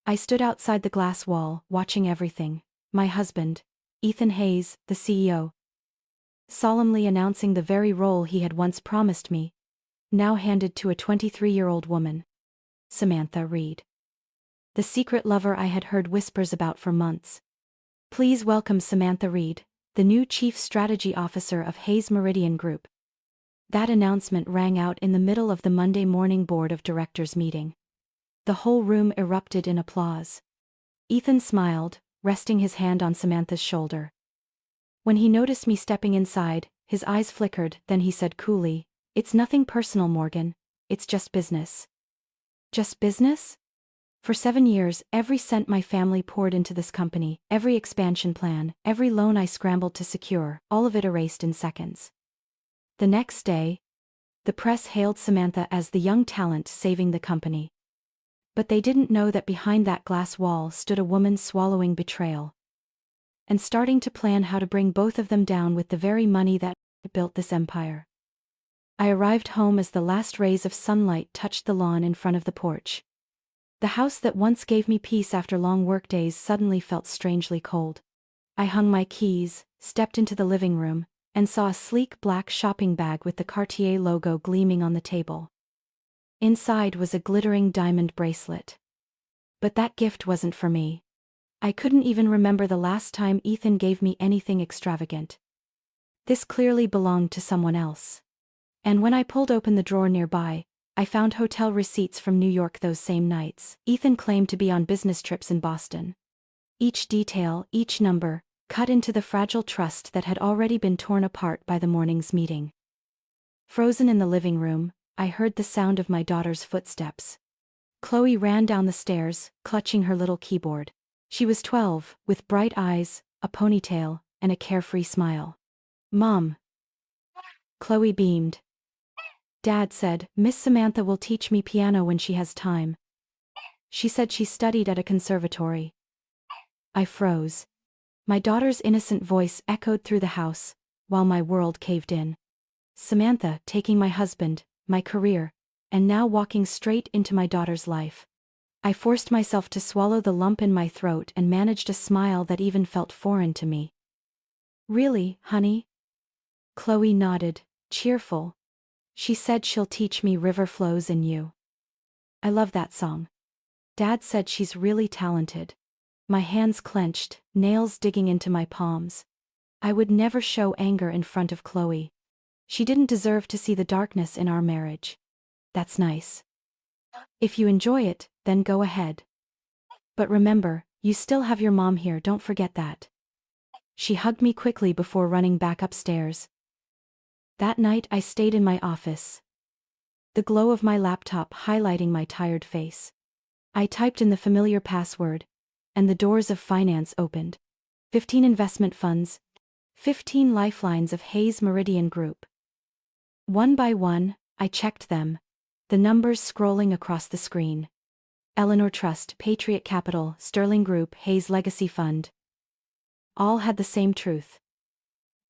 I stood outside the glass wall, watching everything. My husband, Ethan Hayes, the CEO, solemnly announcing the very role he had once promised me, now handed to a 23-year-old woman, Samantha Reed. The secret lover I had heard whispers about for months. Please welcome Samantha Reed, the new Chief Strategy Officer of Hayes Meridian Group. That announcement rang out in the middle of the Monday morning Board of Directors meeting. The whole room erupted in applause. Ethan smiled, resting his hand on Samantha's shoulder. When he noticed me stepping inside, his eyes flickered, then he said coolly, "It's nothing personal, Morgan. It's just business." Just business? For 7 years, every cent my family poured into this company, every expansion plan, every loan I scrambled to secure, all of it erased in seconds. The next day, the press hailed Samantha as the young talent saving the company. But they didn't know that behind that glass wall stood a woman swallowing betrayal and starting to plan how to bring both of them down with the very money that built this empire. I arrived home as the last rays of sunlight touched the lawn in front of the porch. The house that once gave me peace after long workdays suddenly felt strangely cold. I hung my keys, stepped into the living room, and saw a sleek black shopping bag with the Cartier logo gleaming on the table. Inside was a glittering diamond bracelet. But that gift wasn't for me. I couldn't even remember the last time Ethan gave me anything extravagant. This clearly belonged to someone else. And when I pulled open the drawer nearby, I found hotel receipts from New York those same nights. Ethan claimed to be on business trips in Boston. Each detail, each number, cut into the fragile trust that had already been torn apart by the morning's meeting. Frozen in the living room, I heard the sound of my daughter's footsteps. Chloe ran down the stairs, clutching her little keyboard. She was 12, with bright eyes, a ponytail, and a carefree smile. "Mom." Chloe beamed. "Dad said, Miss Samantha will teach me piano when she has time. She said she studied at a conservatory." I froze. My daughter's innocent voice echoed through the house, while my world caved in. Samantha taking my husband, my career, and now walking straight into my daughter's life. I forced myself to swallow the lump in my throat and managed a smile that even felt foreign to me. "Really, honey?" Chloe nodded, cheerful. "She said she'll teach me River Flows in You. I love that song. Dad said she's really talented." My hands clenched, nails digging into my palms. I would never show anger in front of Chloe. She didn't deserve to see the darkness in our marriage. "That's nice. If you enjoy it, then go ahead. But remember, you still have your mom here, don't forget that." She hugged me quickly before running back upstairs. That night I stayed in my office, the glow of my laptop highlighting my tired face. I typed in the familiar password, and the doors of finance opened. 15 investment funds, 15 lifelines of Hayes Meridian Group. One by one, I checked them, the numbers scrolling across the screen. Eleanor Trust, Patriot Capital, Sterling Group, Hayes Legacy Fund. All had the same truth.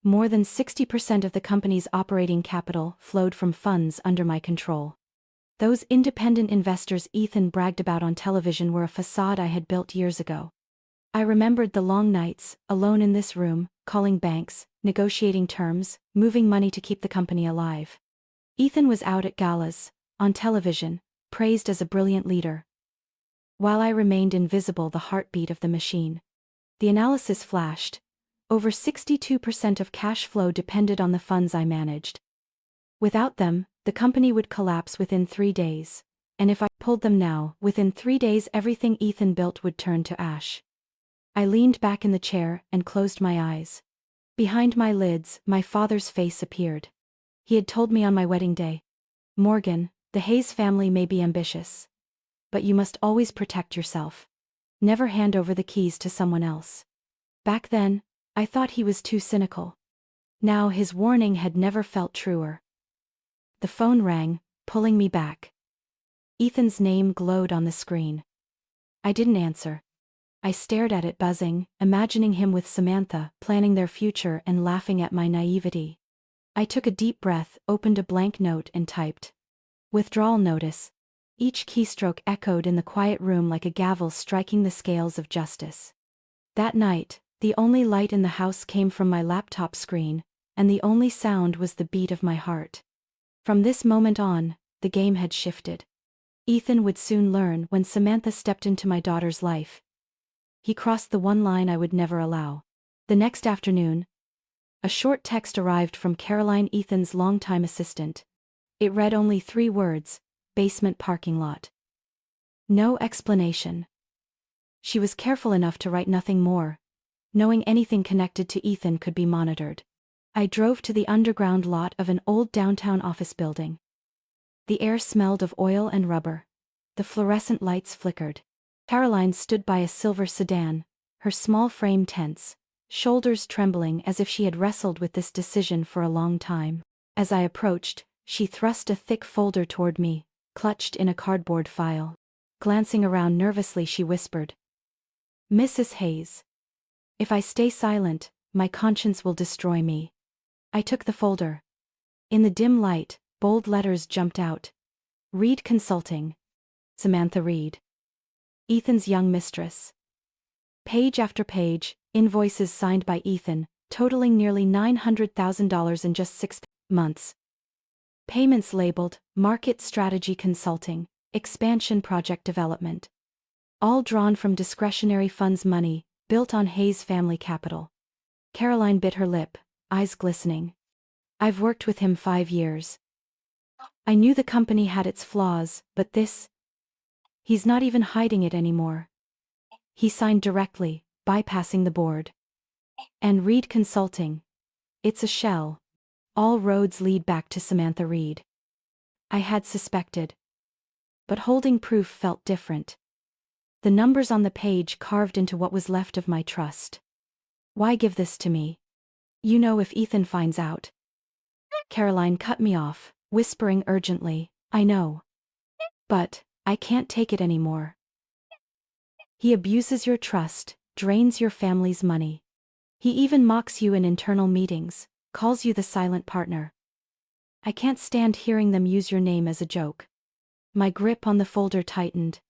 More than 60% of the company's operating capital flowed from funds under my control. Those independent investors Ethan bragged about on television were a facade I had built years ago. I remembered the long nights, alone in this room, calling banks, negotiating terms, moving money to keep the company alive. Ethan was out at galas, on television, praised as a brilliant leader, while I remained invisible, the heartbeat of the machine. The analysis flashed. Over 62% of cash flow depended on the funds I managed. Without them, the company would collapse within 3 days. And if I pulled them now, within 3 days everything Ethan built would turn to ash. I leaned back in the chair and closed my eyes. Behind my lids, my father's face appeared. He had told me on my wedding day, "Morgan, the Hayes family may be ambitious, but you must always protect yourself. Never hand over the keys to someone else." Back then, I thought he was too cynical. Now his warning had never felt truer. The phone rang, pulling me back. Ethan's name glowed on the screen. I didn't answer. I stared at it buzzing, imagining him with Samantha, planning their future and laughing at my naivety. I took a deep breath, opened a blank note and typed, "Withdrawal notice. Each keystroke echoed in the quiet room like a gavel striking the scales of justice. That night, the only light in the house came from my laptop screen, and the only sound was the beat of my heart. From this moment on, the game had shifted. Ethan would soon learn when Samantha stepped into my daughter's life. He crossed the one line I would never allow. The next afternoon, a short text arrived from Caroline, Ethan's longtime assistant. It read only 3 words: basement parking lot. No explanation. She was careful enough to write nothing more, knowing anything connected to Ethan could be monitored. I drove to the underground lot of an old downtown office building. The air smelled of oil and rubber. The fluorescent lights flickered. Caroline stood by a silver sedan, her small frame tense, shoulders trembling as if she had wrestled with this decision for a long time. As I approached, she thrust a thick folder toward me, clutched in a cardboard file. Glancing around nervously, she whispered, "Mrs. Hayes. If I stay silent, my conscience will destroy me." I took the folder. In the dim light, bold letters jumped out. "Reed Consulting. Samantha Reed. Ethan's young mistress." Page after page, invoices signed by Ethan, totaling nearly $900,000 in just 6 months. Payments labeled, Market Strategy Consulting, Expansion Project Development. All drawn from discretionary funds money, built on Hayes family capital. Caroline bit her lip, eyes glistening. "I've worked with him 5 years. I knew the company had its flaws, but this... He's not even hiding it anymore. He signed directly, bypassing the board. And Reed Consulting. It's a shell. All roads lead back to Samantha Reed." I had suspected. But holding proof felt different. The numbers on the page carved into what was left of my trust. "Why give this to me? You know if Ethan finds out." Caroline cut me off, whispering urgently, "I know. But I can't take it anymore. He abuses your trust, drains your family's money. He even mocks you in internal meetings, calls you the silent partner. I can't stand hearing them use your name as a joke." My grip on the folder tightened,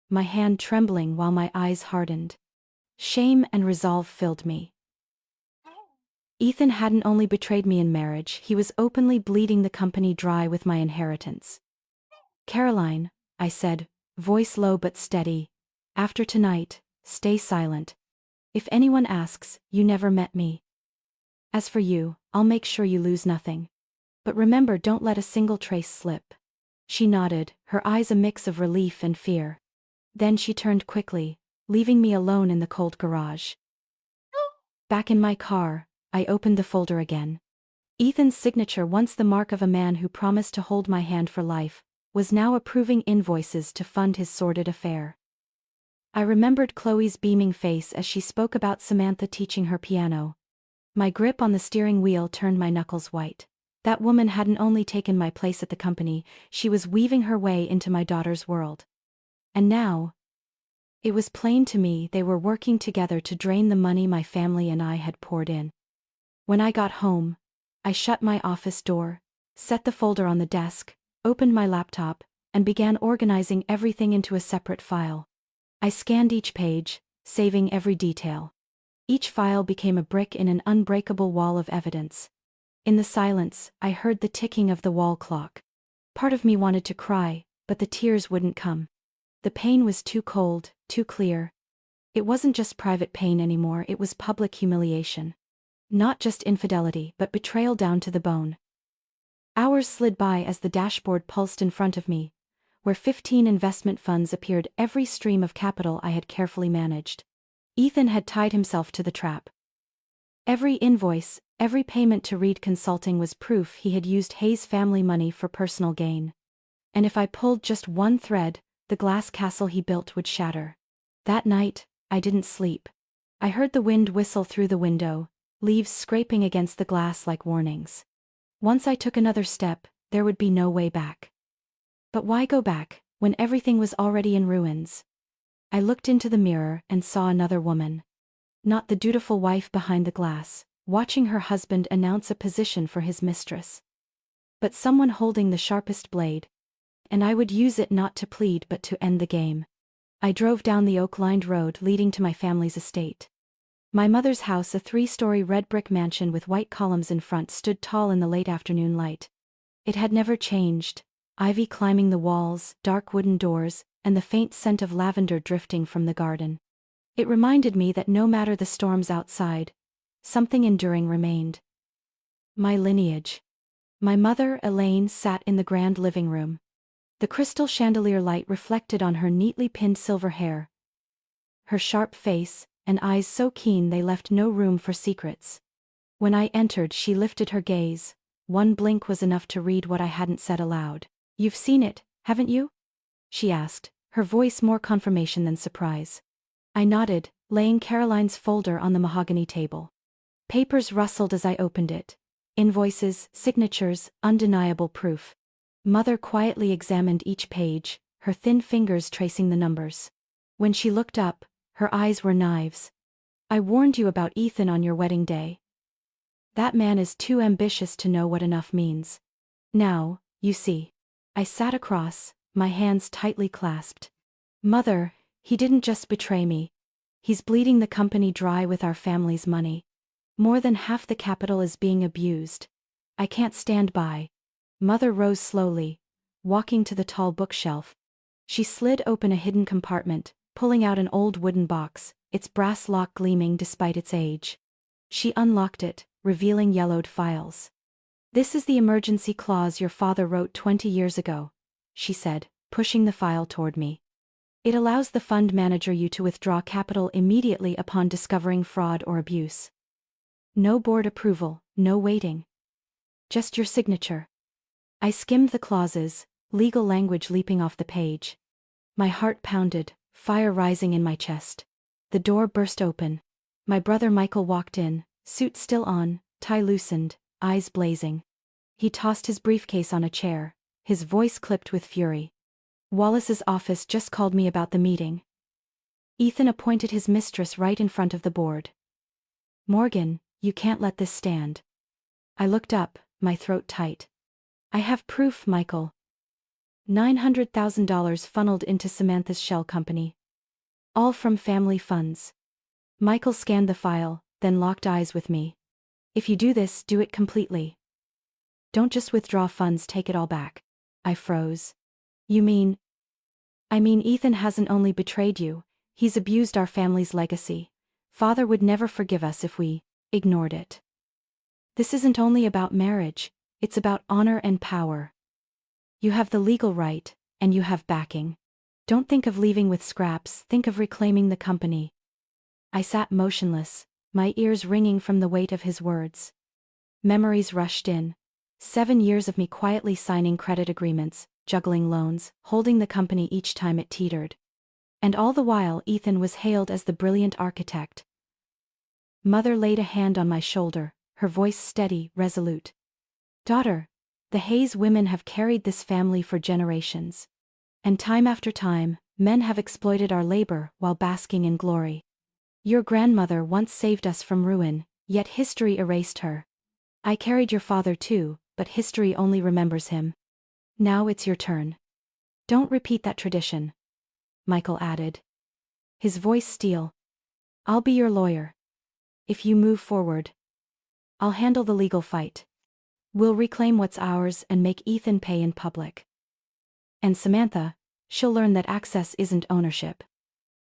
my hand trembling while my eyes hardened. Shame and resolve filled me. Ethan hadn't only betrayed me in marriage, he was openly bleeding the company dry with my inheritance. "Caroline," I said, voice low but steady, "after tonight, stay silent. If anyone asks, you never met me. As for you, I'll make sure you lose nothing. But remember, don't let a single trace slip." She nodded, her eyes a mix of relief and fear. Then she turned quickly, leaving me alone in the cold garage. Back in my car, I opened the folder again. Ethan's signature, once the mark of a man who promised to hold my hand for life, was now approving invoices to fund his sordid affair. I remembered Chloe's beaming face as she spoke about Samantha teaching her piano. My grip on the steering wheel turned my knuckles white. That woman hadn't only taken my place at the company, she was weaving her way into my daughter's world. And now, it was plain to me they were working together to drain the money my family and I had poured in. When I got home, I shut my office door, set the folder on the desk, opened my laptop, and began organizing everything into a separate file. I scanned each page, saving every detail. Each file became a brick in an unbreakable wall of evidence. In the silence, I heard the ticking of the wall clock. Part of me wanted to cry, but the tears wouldn't come. The pain was too cold, too clear. It wasn't just private pain anymore, it was public humiliation. Not just infidelity, but betrayal down to the bone. Hours slid by as the dashboard pulsed in front of me, where 15 investment funds appeared, every stream of capital I had carefully managed. Ethan had tied himself to the trap. Every invoice, every payment to Reed Consulting was proof he had used Hayes family money for personal gain. And if I pulled just one thread, the glass castle he built would shatter. That night, I didn't sleep. I heard the wind whistle through the window, leaves scraping against the glass like warnings. Once I took another step, there would be no way back. But why go back, when everything was already in ruins? I looked into the mirror and saw another woman. Not the dutiful wife behind the glass, watching her husband announce a position for his mistress. But someone holding the sharpest blade. and I would use it not to plead but to end the game. I drove down the oak-lined road leading to my family's estate. My mother's house, a 3-story red brick mansion with white columns in front, stood tall in the late afternoon light. It had never changed, ivy climbing the walls, dark wooden doors, and the faint scent of lavender drifting from the garden. It reminded me that no matter the storms outside, something enduring remained. My lineage. My mother, Elaine, sat in the grand living room. The crystal chandelier light reflected on her neatly pinned silver hair, her sharp face, and eyes so keen they left no room for secrets. When I entered, she lifted her gaze. One blink was enough to read what I hadn't said aloud. "You've seen it, haven't you?" she asked, her voice more confirmation than surprise. I nodded, laying Caroline's folder on the mahogany table. Papers rustled as I opened it. Invoices, signatures, undeniable proof. Mother quietly examined each page, her thin fingers tracing the numbers. When she looked up, her eyes were knives. "I warned you about Ethan on your wedding day. That man is too ambitious to know what enough means. Now, you see." I sat across, my hands tightly clasped. "Mother, he didn't just betray me. He's bleeding the company dry with our family's money. More than half the capital is being abused. I can't stand by." Mother rose slowly, walking to the tall bookshelf. She slid open a hidden compartment, pulling out an old wooden box, its brass lock gleaming despite its age. She unlocked it, revealing yellowed files. "This is the emergency clause your father wrote 20 years ago," she said, pushing the file toward me. "It allows the fund manager you to withdraw capital immediately upon discovering fraud or abuse. No board approval, no waiting. Just your signature." I skimmed the clauses, legal language leaping off the page. My heart pounded, fire rising in my chest. The door burst open. My brother Michael walked in, suit still on, tie loosened, eyes blazing. He tossed his briefcase on a chair, his voice clipped with fury. "Wallace's office just called me about the meeting. Ethan appointed his mistress right in front of the board. Morgan, you can't let this stand." I looked up, my throat tight. "I have proof, Michael. $900,000 funneled into Samantha's shell company. All from family funds." Michael scanned the file, then locked eyes with me. "If you do this, do it completely. Don't just withdraw funds, take it all back." I froze. "You mean?" "I mean Ethan hasn't only betrayed you, he's abused our family's legacy. Father would never forgive us if we ignored it. This isn't only about marriage, it's about honor and power. You have the legal right, and you have backing. Don't think of leaving with scraps, think of reclaiming the company." I sat motionless, my ears ringing from the weight of his words. Memories rushed in. 7 years of me quietly signing credit agreements, juggling loans, holding the company each time it teetered. And all the while Ethan was hailed as the brilliant architect. Mother laid a hand on my shoulder, her voice steady, resolute. "Daughter, the Hayes women have carried this family for generations. And time after time, men have exploited our labor while basking in glory. Your grandmother once saved us from ruin, yet history erased her. I carried your father too, but history only remembers him. Now it's your turn. Don't repeat that tradition," Michael added, his voice steel. "I'll be your lawyer. If you move forward, I'll handle the legal fight. We'll reclaim what's ours and make Ethan pay in public. And Samantha, she'll learn that access isn't ownership."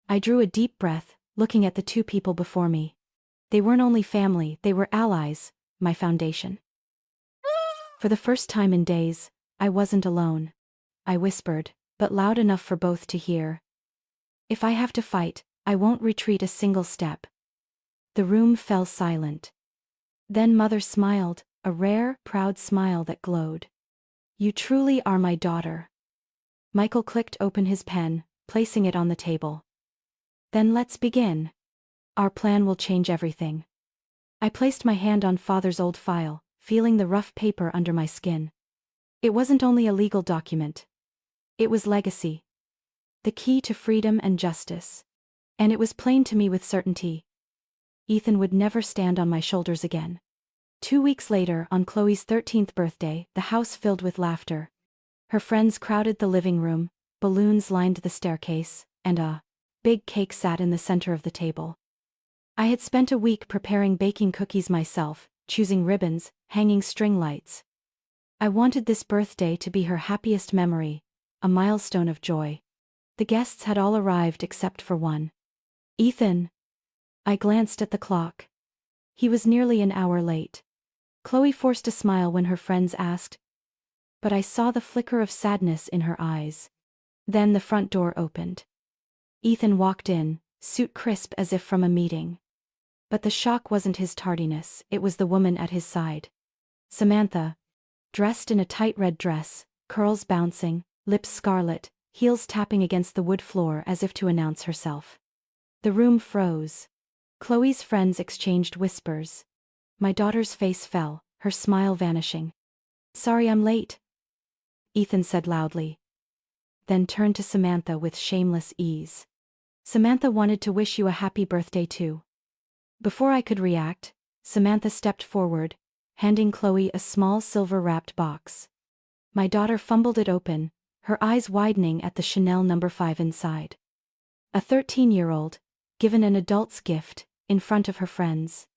I drew a deep breath, looking at the two people before me. They weren't only family, they were allies, my foundation. For the first time in days, I wasn't alone. I whispered, but loud enough for both to hear. "If I have to fight, I won't retreat a single step." The room fell silent. Then Mother smiled, a rare, proud smile that glowed. "You truly are my daughter." Michael clicked open his pen, placing it on the table. "Then let's begin. Our plan will change everything." I placed my hand on Father's old file, feeling the rough paper under my skin. It wasn't only a legal document. It was legacy. The key to freedom and justice. And it was plain to me with certainty. Ethan would never stand on my shoulders again. 2 weeks later, on Chloe's 13th birthday, the house filled with laughter. Her friends crowded the living room, balloons lined the staircase, and a big cake sat in the center of the table. I had spent a week preparing baking cookies myself, choosing ribbons, hanging string lights. I wanted this birthday to be her happiest memory, a milestone of joy. The guests had all arrived except for one. Ethan. I glanced at the clock. He was nearly an hour late. Chloe forced a smile when her friends asked, but I saw the flicker of sadness in her eyes. Then the front door opened. Ethan walked in, suit crisp as if from a meeting. But the shock wasn't his tardiness, it was the woman at his side. Samantha. Dressed in a tight red dress, curls bouncing, lips scarlet, heels tapping against the wood floor as if to announce herself. The room froze. Chloe's friends exchanged whispers. My daughter's face fell, her smile vanishing. "Sorry I'm late," Ethan said loudly. Then turned to Samantha with shameless ease. "Samantha wanted to wish you a happy birthday too." Before I could react, Samantha stepped forward, handing Chloe a small silver-wrapped box. My daughter fumbled it open, her eyes widening at the Chanel No. 5 inside. A 13-year-old, given an adult's gift, in front of her friends.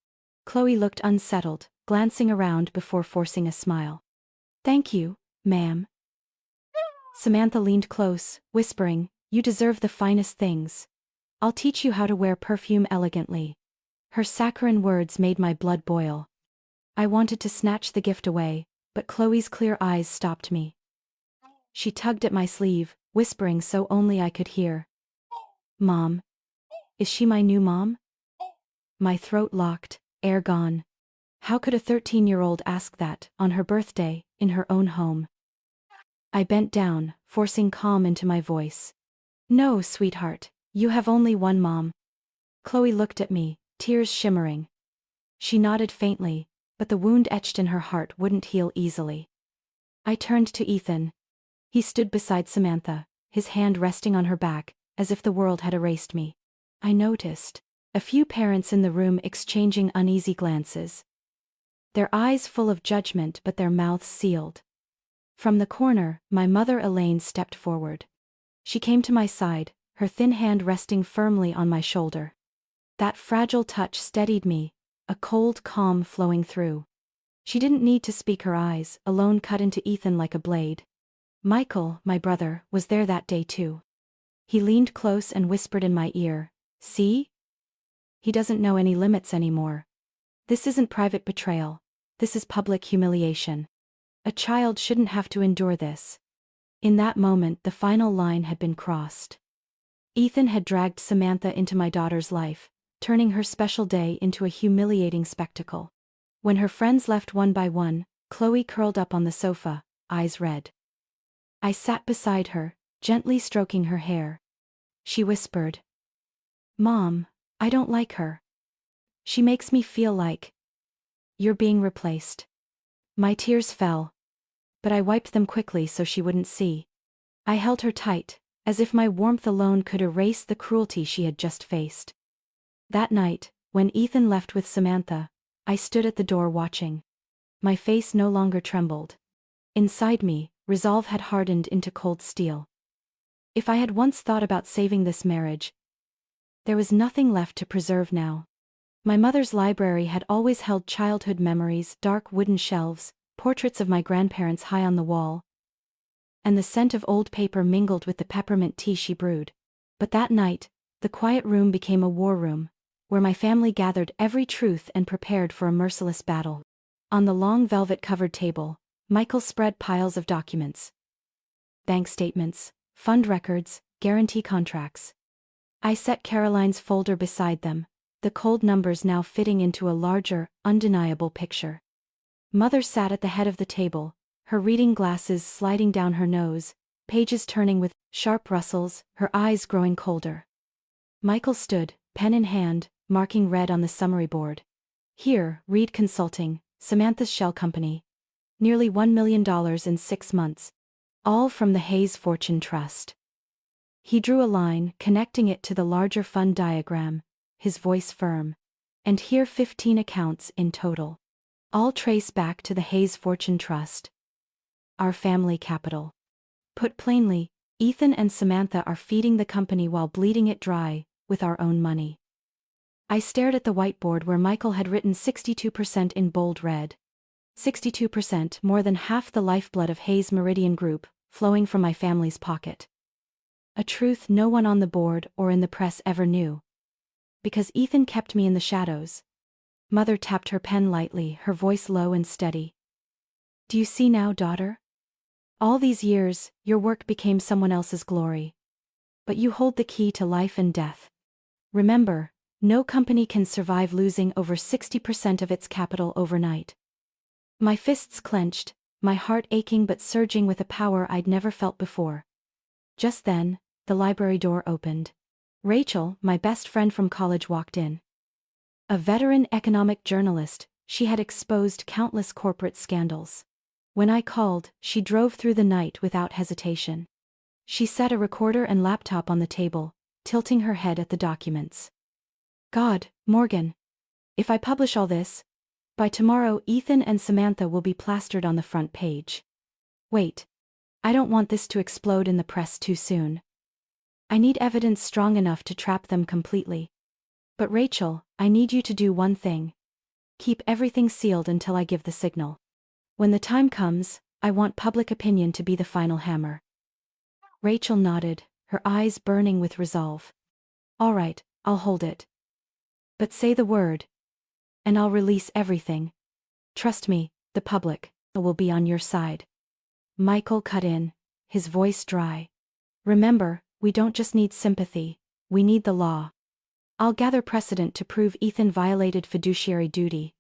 Chloe looked unsettled, glancing around before forcing a smile. "Thank you, ma'am." Samantha leaned close, whispering, "You deserve the finest things. I'll teach you how to wear perfume elegantly." Her saccharine words made my blood boil. I wanted to snatch the gift away, but Chloe's clear eyes stopped me. She tugged at my sleeve, whispering so only I could hear. "Mom. Is she my new mom?" My throat locked, air gone. How could a 13-year-old ask that, on her birthday, in her own home? I bent down, forcing calm into my voice. "No, sweetheart, you have only one mom." Chloe looked at me, tears shimmering. She nodded faintly, but the wound etched in her heart wouldn't heal easily. I turned to Ethan. He stood beside Samantha, his hand resting on her back, as if the world had erased me. I noticed a few parents in the room exchanging uneasy glances. Their eyes full of judgment but their mouths sealed. From the corner, my mother Elaine stepped forward. She came to my side, her thin hand resting firmly on my shoulder. That fragile touch steadied me, a cold calm flowing through. She didn't need to speak, her eyes alone cut into Ethan like a blade. Michael, my brother, was there that day too. He leaned close and whispered in my ear, "See? He doesn't know any limits anymore. This isn't private betrayal. This is public humiliation. A child shouldn't have to endure this." In that moment the final line had been crossed. Ethan had dragged Samantha into my daughter's life, turning her special day into a humiliating spectacle. When her friends left one by one, Chloe curled up on the sofa, eyes red. I sat beside her, gently stroking her hair. She whispered, "Mom, I don't like her. She makes me feel like you're being replaced." My tears fell, but I wiped them quickly so she wouldn't see. I held her tight, as if my warmth alone could erase the cruelty she had just faced. That night, when Ethan left with Samantha, I stood at the door watching. My face no longer trembled. Inside me, resolve had hardened into cold steel. If I had once thought about saving this marriage, there was nothing left to preserve now. My mother's library had always held childhood memories, dark wooden shelves, portraits of my grandparents high on the wall, and the scent of old paper mingled with the peppermint tea she brewed. But that night, the quiet room became a war room, where my family gathered every truth and prepared for a merciless battle. On the long velvet-covered table, Michael spread piles of documents. Bank statements, fund records, guarantee contracts. I set Caroline's folder beside them, the cold numbers now fitting into a larger, undeniable picture. Mother sat at the head of the table, her reading glasses sliding down her nose, pages turning with sharp rustles, her eyes growing colder. Michael stood, pen in hand, marking red on the summary board. "Here, Reed Consulting, Samantha's shell company. Nearly $1 million in 6 months. All from the Hayes Fortune Trust." He drew a line, connecting it to the larger fund diagram, his voice firm. "And here 15 accounts in total. All trace back to the Hayes Fortune Trust. Our family capital." Put plainly, Ethan and Samantha are feeding the company while bleeding it dry, with our own money. I stared at the whiteboard where Michael had written 62% in bold red. 62%, more than half the lifeblood of Hayes Meridian Group, flowing from my family's pocket. A truth no one on the board or in the press ever knew. Because Ethan kept me in the shadows. Mother tapped her pen lightly, her voice low and steady. Do you see now, daughter? All these years, your work became someone else's glory. But you hold the key to life and death. Remember, no company can survive losing over 60% of its capital overnight. My fists clenched, my heart aching but surging with a power I'd never felt before. Just then, the library door opened. Rachel, my best friend from college, walked in. A veteran economic journalist, she had exposed countless corporate scandals. When I called, she drove through the night without hesitation. She set a recorder and laptop on the table, tilting her head at the documents. God, Morgan. If I publish all this, by tomorrow Ethan and Samantha will be plastered on the front page. Wait. I don't want this to explode in the press too soon. I need evidence strong enough to trap them completely. But Rachel, I need you to do one thing. Keep everything sealed until I give the signal. When the time comes, I want public opinion to be the final hammer. Rachel nodded, her eyes burning with resolve. All right, I'll hold it. But say the word. And I'll release everything. Trust me, the public will be on your side. Michael cut in, his voice dry. Remember, we don't just need sympathy, we need the law. I'll gather precedent to prove Ethan violated fiduciary duty.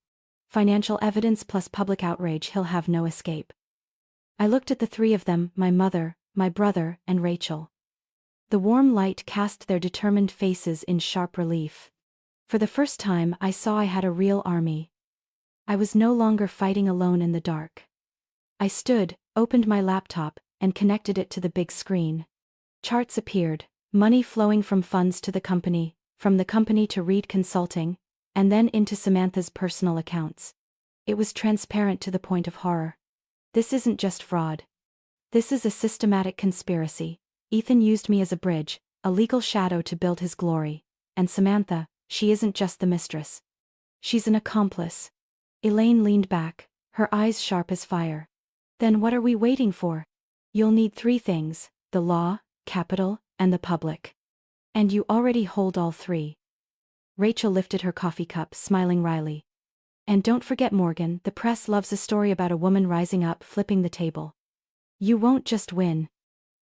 Financial evidence plus public outrage, he'll have no escape. I looked at the three of them, my mother, my brother, and Rachel. The warm light cast their determined faces in sharp relief. For the first time I saw I had a real army. I was no longer fighting alone in the dark. I stood, opened my laptop, and connected it to the big screen. Charts appeared, money flowing from funds to the company, from the company to Reed Consulting, and then into Samantha's personal accounts. It was transparent to the point of horror. This isn't just fraud. This is a systematic conspiracy. Ethan used me as a bridge, a legal shadow to build his glory. And Samantha, she isn't just the mistress. She's an accomplice. Elaine leaned back, her eyes sharp as fire. Then what are we waiting for? You'll need three things: the law, capital, and the public. And you already hold all three. Rachel lifted her coffee cup, smiling wryly. And don't forget, Morgan, the press loves a story about a woman rising up, flipping the table. You won't just win.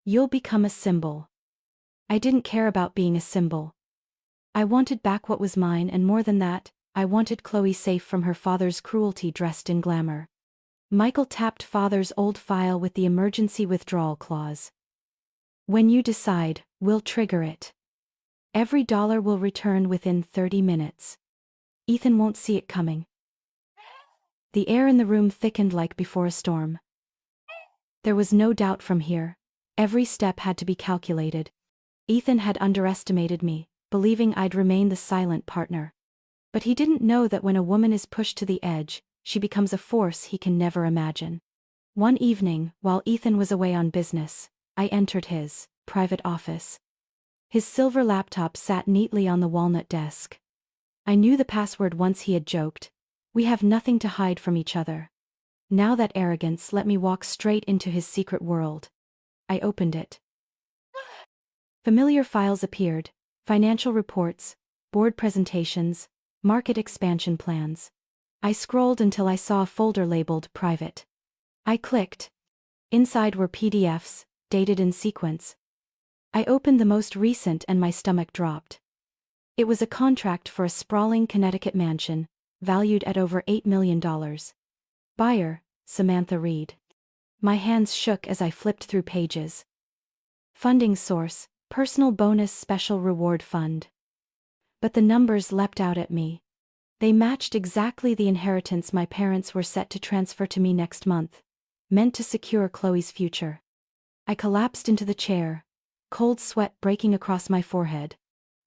You'll become a symbol. I didn't care about being a symbol. I wanted back what was mine, and more than that, I wanted Chloe safe from her father's cruelty dressed in glamour. Michael tapped father's old file with the emergency withdrawal clause. When you decide, we'll trigger it. Every dollar will return within 30 minutes. Ethan won't see it coming. The air in the room thickened like before a storm. There was no doubt from here. Every step had to be calculated. Ethan had underestimated me, believing I'd remain the silent partner. But he didn't know that when a woman is pushed to the edge, she becomes a force he can never imagine. One evening, while Ethan was away on business, I entered his private office. His silver laptop sat neatly on the walnut desk. I knew the password once he had joked. We have nothing to hide from each other. Now that arrogance let me walk straight into his secret world. I opened it. Familiar files appeared: financial reports, board presentations, market expansion plans. I scrolled until I saw a folder labeled Private. I clicked. Inside were PDFs, dated in sequence. I opened the most recent and my stomach dropped. It was a contract for a sprawling Connecticut mansion, valued at over $8 million. Buyer, Samantha Reed. My hands shook as I flipped through pages. Funding source: personal bonus special reward fund. But the numbers leapt out at me. They matched exactly the inheritance my parents were set to transfer to me next month, meant to secure Chloe's future. I collapsed into the chair, cold sweat breaking across my forehead.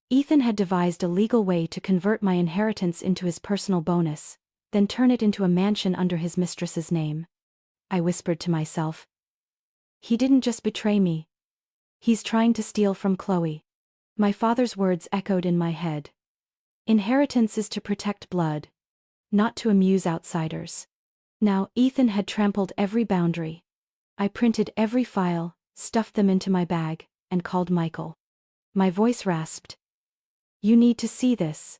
Ethan had devised a legal way to convert my inheritance into his personal bonus, then turn it into a mansion under his mistress's name. I whispered to myself. He didn't just betray me. He's trying to steal from Chloe. My father's words echoed in my head. Inheritance is to protect blood, not to amuse outsiders. Now, Ethan had trampled every boundary. I printed every file, stuffed them into my bag, and called Michael. My voice rasped. You need to see this.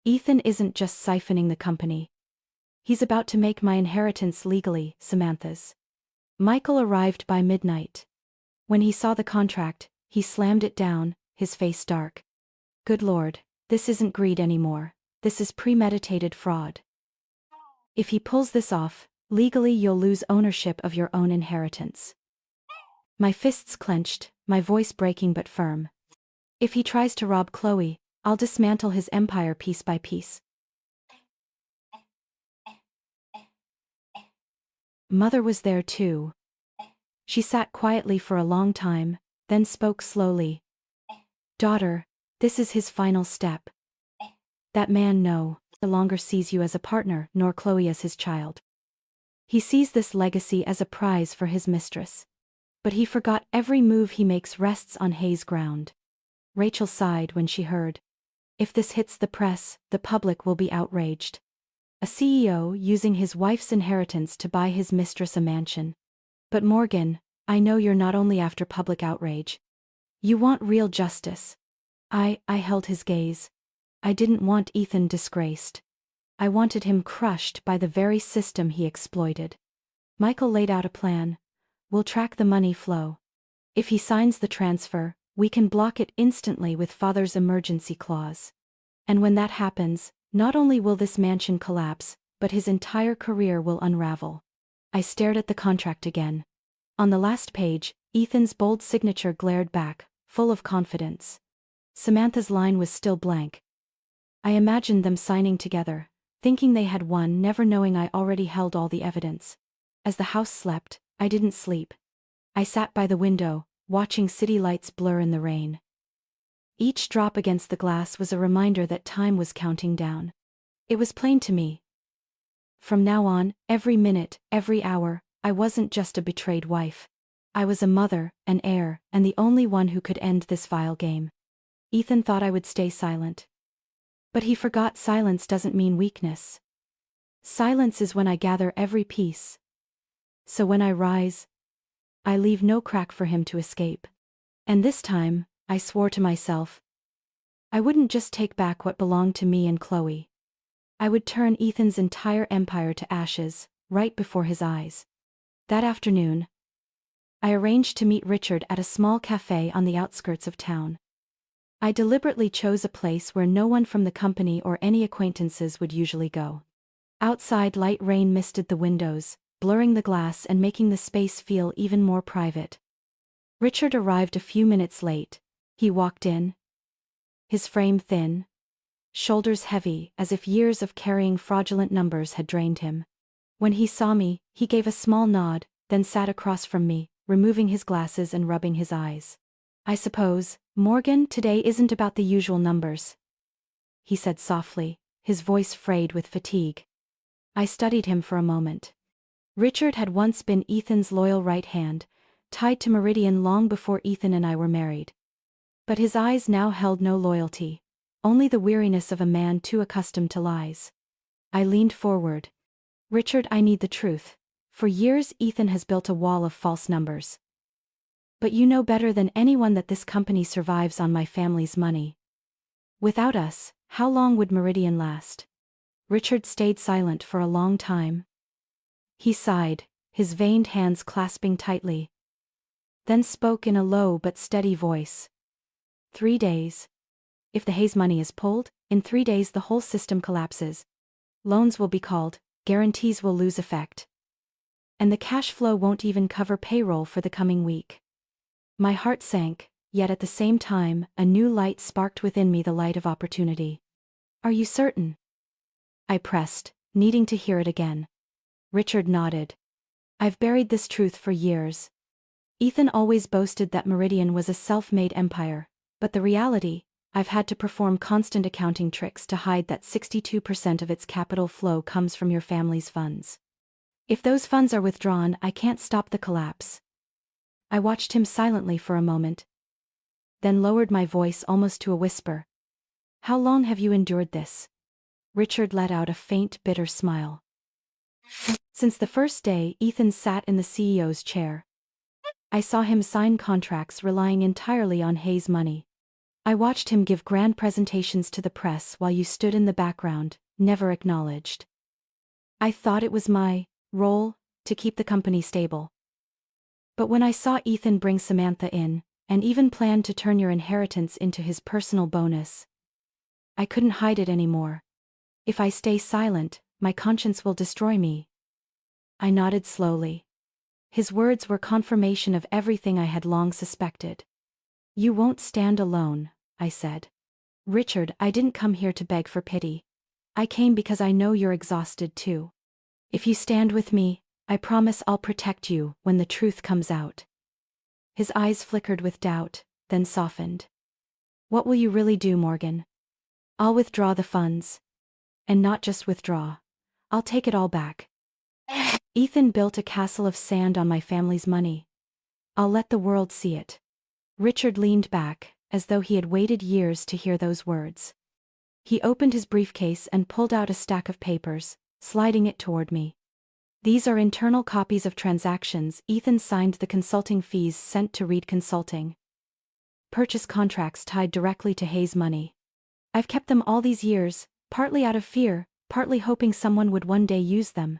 Ethan isn't just siphoning the company. He's about to make my inheritance legally Samantha's. Michael arrived by midnight. When he saw the contract, he slammed it down, his face dark. Good Lord, this isn't greed anymore. This is premeditated fraud. If he pulls this off, legally you'll lose ownership of your own inheritance. My fists clenched, my voice breaking but firm. If he tries to rob Chloe, I'll dismantle his empire piece by piece. Mother was there too. She sat quietly for a long time, then spoke slowly. Daughter, this is his final step. That man no longer sees you as a partner nor Chloe as his child. He sees this legacy as a prize for his mistress. But he forgot every move he makes rests on Hayes' ground. Rachel sighed when she heard. If this hits the press, the public will be outraged. A CEO using his wife's inheritance to buy his mistress a mansion. But Morgan, I know you're not only after public outrage. You want real justice. I held his gaze. I didn't want Ethan disgraced. I wanted him crushed by the very system he exploited. Michael laid out a plan. We'll track the money flow. If he signs the transfer, we can block it instantly with father's emergency clause. And when that happens, not only will this mansion collapse, but his entire career will unravel. I stared at the contract again. On the last page, Ethan's bold signature glared back, full of confidence. Samantha's line was still blank. I imagined them signing together, thinking they had won, never knowing I already held all the evidence. As the house slept, I didn't sleep. I sat by the window, watching city lights blur in the rain. Each drop against the glass was a reminder that time was counting down. It was plain to me. From now on, every minute, every hour, I wasn't just a betrayed wife. I was a mother, an heir, and the only one who could end this vile game. Ethan thought I would stay silent. But he forgot silence doesn't mean weakness. Silence is when I gather every piece. So when I rise, I leave no crack for him to escape. And this time, I swore to myself, I wouldn't just take back what belonged to me and Chloe. I would turn Ethan's entire empire to ashes, right before his eyes. That afternoon, I arranged to meet Richard at a small cafe on the outskirts of town. I deliberately chose a place where no one from the company or any acquaintances would usually go. Outside, light rain misted the windows, blurring the glass and making the space feel even more private. Richard arrived a few minutes late. He walked in. His frame thin, shoulders heavy, as if years of carrying fraudulent numbers had drained him. When he saw me, he gave a small nod, then sat across from me, removing his glasses and rubbing his eyes. I suppose, Morgan, today isn't about the usual numbers, he said softly, his voice frayed with fatigue. I studied him for a moment. Richard had once been Ethan's loyal right hand, tied to Meridian long before Ethan and I were married. But his eyes now held no loyalty, only the weariness of a man too accustomed to lies. I leaned forward. Richard, I need the truth. For years Ethan has built a wall of false numbers. But you know better than anyone that this company survives on my family's money. Without us, how long would Meridian last? Richard stayed silent for a long time. He sighed, his veined hands clasping tightly. Then spoke in a low but steady voice. 3 days. If the Hayes money is pulled, in 3 days the whole system collapses. Loans will be called, guarantees will lose effect. And the cash flow won't even cover payroll for the coming week. My heart sank, yet at the same time, a new light sparked within me, the light of opportunity. Are you certain? I pressed, needing to hear it again. Richard nodded. I've buried this truth for years. Ethan always boasted that Meridian was a self-made empire, but the reality, I've had to perform constant accounting tricks to hide that 62% of its capital flow comes from your family's funds. If those funds are withdrawn, I can't stop the collapse. I watched him silently for a moment, then lowered my voice almost to a whisper. How long have you endured this? Richard let out a faint, bitter smile. Since the first day Ethan sat in the CEO's chair. I saw him sign contracts relying entirely on Hayes' money. I watched him give grand presentations to the press while you stood in the background, never acknowledged. I thought it was my role to keep the company stable. But when I saw Ethan bring Samantha in, and even planned to turn your inheritance into his personal bonus, I couldn't hide it anymore. If I stay silent, my conscience will destroy me. I nodded slowly. His words were confirmation of everything I had long suspected. You won't stand alone, I said. Richard, I didn't come here to beg for pity. I came because I know you're exhausted too. If you stand with me, I promise I'll protect you when the truth comes out. His eyes flickered with doubt, then softened. What will you really do, Morgan? I'll withdraw the funds. And not just withdraw. I'll take it all back. Ethan built a castle of sand on my family's money. I'll let the world see it. Richard leaned back, as though he had waited years to hear those words. He opened his briefcase and pulled out a stack of papers, sliding it toward me. These are internal copies of transactions Ethan signed, the consulting fees sent to Reed Consulting. Purchase contracts tied directly to Hayes' money. I've kept them all these years, partly out of fear, partly hoping someone would one day use them.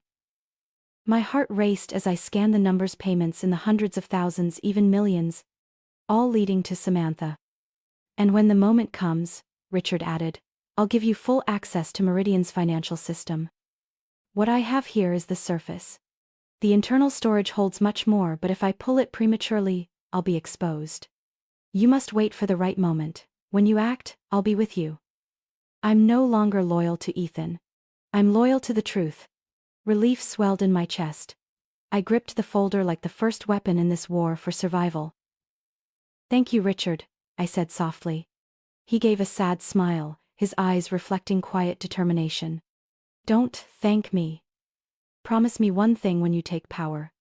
My heart raced as I scanned the numbers, payments in the hundreds of thousands, even millions, all leading to Samantha. And when the moment comes, Richard added, I'll give you full access to Meridian's financial system. What I have here is the surface. The internal storage holds much more, but if I pull it prematurely, I'll be exposed. You must wait for the right moment. When you act, I'll be with you. I'm no longer loyal to Ethan. I'm loyal to the truth. Relief swelled in my chest. I gripped the folder like the first weapon in this war for survival. Thank you, Richard, I said softly. He gave a sad smile, his eyes reflecting quiet determination. Don't thank me. Promise me one thing when you take power.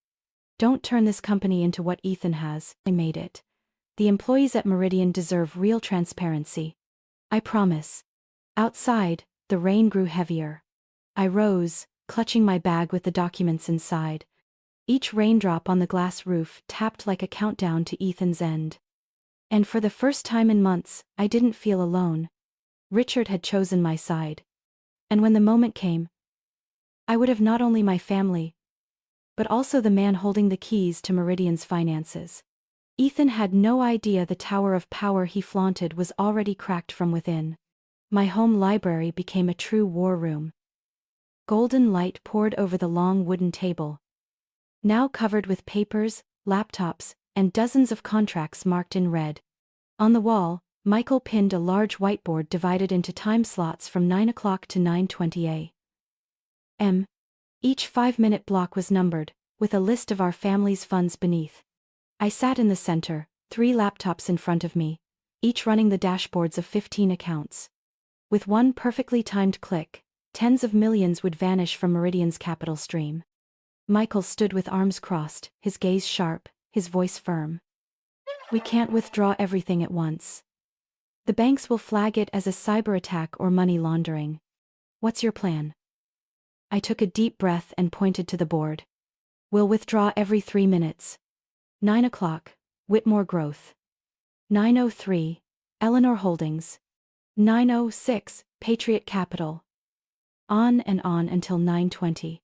Don't turn this company into what Ethan has. I made it. The employees at Meridian deserve real transparency. I promise. Outside, the rain grew heavier. I rose, clutching my bag with the documents inside. Each raindrop on the glass roof tapped like a countdown to Ethan's end. And for the first time in months, I didn't feel alone. Richard had chosen my side. And when the moment came, I would have not only my family, but also the man holding the keys to Meridian's finances. Ethan had no idea the tower of power he flaunted was already cracked from within. My home library became a true war room. Golden light poured over the long wooden table, now covered with papers, laptops, and dozens of contracts marked in red. On the wall, Michael pinned a large whiteboard divided into time slots from 9 o'clock to 9:20 a.m. Each 5-minute block was numbered, with a list of our family's funds beneath. I sat in the center, 3 laptops in front of me, each running the dashboards of 15 accounts. With one perfectly timed click, tens of millions would vanish from Meridian's capital stream. Michael stood with arms crossed, his gaze sharp, his voice firm. We can't withdraw everything at once. The banks will flag it as a cyber attack or money laundering. What's your plan? I took a deep breath and pointed to the board. We'll withdraw every 3 minutes. 9 o'clock, Whitmore Growth. 9:03, Eleanor Holdings. 9:06, Patriot Capital. On and on until 9:20.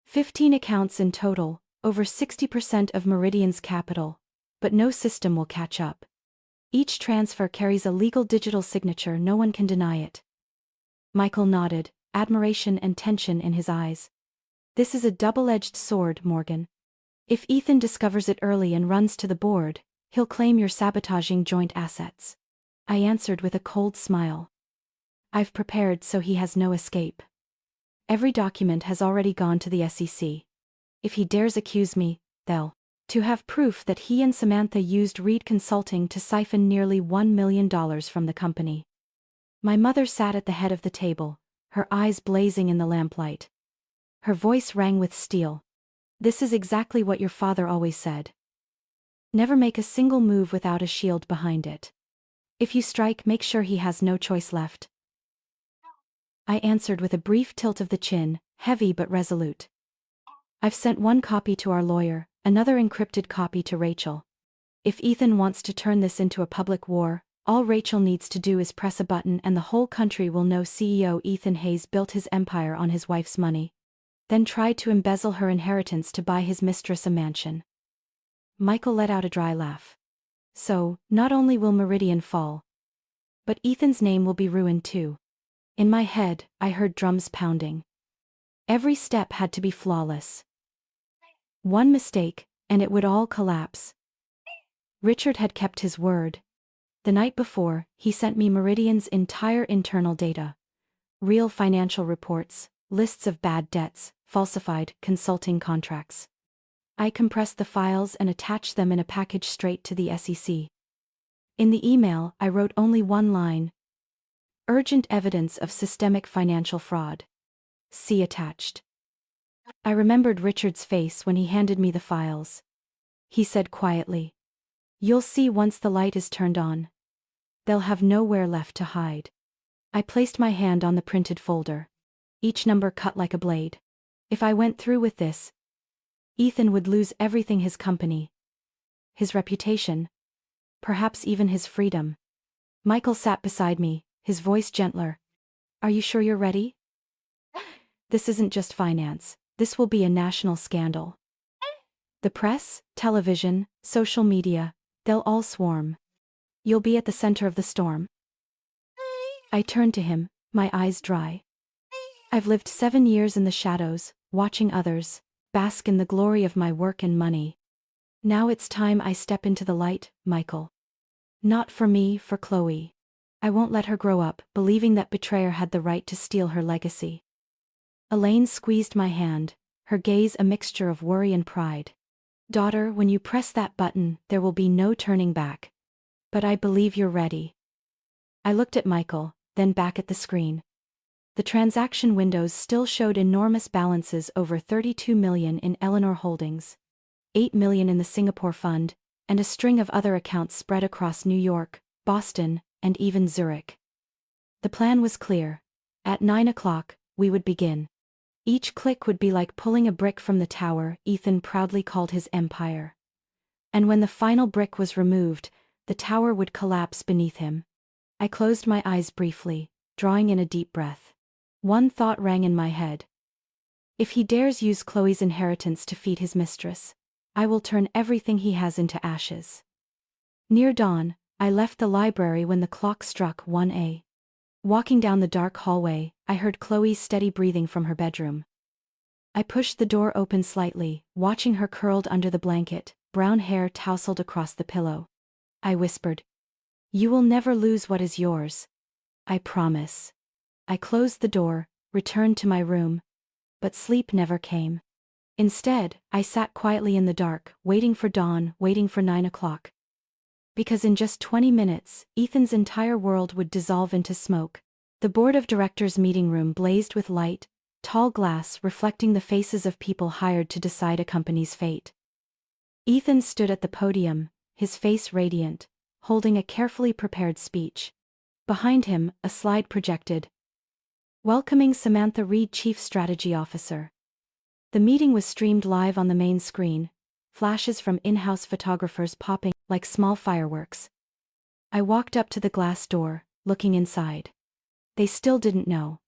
15 accounts in total, over 60% of Meridian's capital, but no system will catch up. Each transfer carries a legal digital signature, no one can deny it. Michael nodded, admiration and tension in his eyes. This is a double-edged sword, Morgan. If Ethan discovers it early and runs to the board, he'll claim you're sabotaging joint assets. I answered with a cold smile. I've prepared so he has no escape. Every document has already gone to the SEC. If he dares accuse me, they'll to have proof that he and Samantha used Reed Consulting to siphon nearly $1 million from the company. My mother sat at the head of the table, her eyes blazing in the lamplight. Her voice rang with steel. This is exactly what your father always said. Never make a single move without a shield behind it. If you strike, make sure he has no choice left. I answered with a brief tilt of the chin, heavy but resolute. I've sent one copy to our lawyer, another encrypted copy to Rachel. If Ethan wants to turn this into a public war, all Rachel needs to do is press a button and the whole country will know CEO Ethan Hayes built his empire on his wife's money. Then tried to embezzle her inheritance to buy his mistress a mansion. Michael let out a dry laugh. So, not only will Meridian fall, but Ethan's name will be ruined too. In my head, I heard drums pounding. Every step had to be flawless. One mistake, and it would all collapse. Richard had kept his word. The night before, he sent me Meridian's entire internal data. Real financial reports, lists of bad debts, falsified consulting contracts. I compressed the files and attached them in a package straight to the SEC. In the email, I wrote only one line. Urgent evidence of systemic financial fraud. See attached. I remembered Richard's face when he handed me the files. He said quietly, "You'll see once the light is turned on. They'll have nowhere left to hide." I placed my hand on the printed folder. Each number cut like a blade. If I went through with this, Ethan would lose everything: his company, his reputation, perhaps even his freedom. Michael sat beside me, his voice gentler. "Are you sure you're ready? This isn't just finance, this will be a national scandal. The press, television, social media, they'll all swarm. You'll be at the center of the storm." I turned to him, my eyes dry. I've lived 7 years in the shadows, watching others bask in the glory of my work and money. Now it's time I step into the light, Michael. Not for me, for Chloe. I won't let her grow up believing that betrayer had the right to steal her legacy. Elaine squeezed my hand, her gaze a mixture of worry and pride. "Daughter, when you press that button, there will be no turning back. But I believe you're ready." I looked at Michael, then back at the screen. The transaction windows still showed enormous balances: over 32 million in Eleanor Holdings, 8 million in the Singapore Fund, and a string of other accounts spread across New York, Boston, and even Zurich. The plan was clear. At 9 o'clock, we would begin. Each click would be like pulling a brick from the tower Ethan proudly called his empire. And when the final brick was removed, the tower would collapse beneath him. I closed my eyes briefly, drawing in a deep breath. One thought rang in my head. If he dares use Chloe's inheritance to feed his mistress, I will turn everything he has into ashes. Near dawn, I left the library when the clock struck 1 a.m. Walking down the dark hallway, I heard Chloe's steady breathing from her bedroom. I pushed the door open slightly, watching her curled under the blanket, brown hair tousled across the pillow. I whispered, "You will never lose what is yours. I promise." I closed the door, returned to my room. But sleep never came. Instead, I sat quietly in the dark, waiting for dawn, waiting for 9 o'clock. Because in just 20 minutes, Ethan's entire world would dissolve into smoke. The board of directors meeting room blazed with light, tall glass reflecting the faces of people hired to decide a company's fate. Ethan stood at the podium, his face radiant, holding a carefully prepared speech. Behind him, a slide projected, welcoming Samantha Reed, Chief Strategy Officer. The meeting was streamed live on the main screen, flashes from in-house photographers popping like small fireworks. I walked up to the glass door, looking inside. They still didn't know.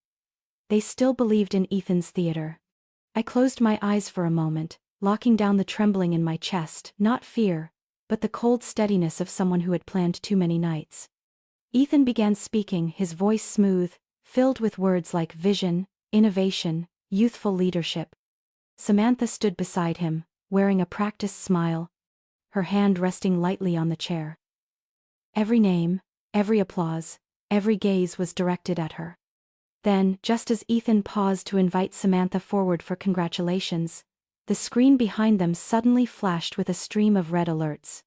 They still believed in Ethan's theater. I closed my eyes for a moment, locking down the trembling in my chest, not fear, but the cold steadiness of someone who had planned too many nights. Ethan began speaking, his voice smooth, filled with words like vision, innovation, youthful leadership. Samantha stood beside him, wearing a practiced smile, her hand resting lightly on the chair. Every name, every applause, every gaze was directed at her. Then, just as Ethan paused to invite Samantha forward for congratulations, the screen behind them suddenly flashed with a stream of red alerts.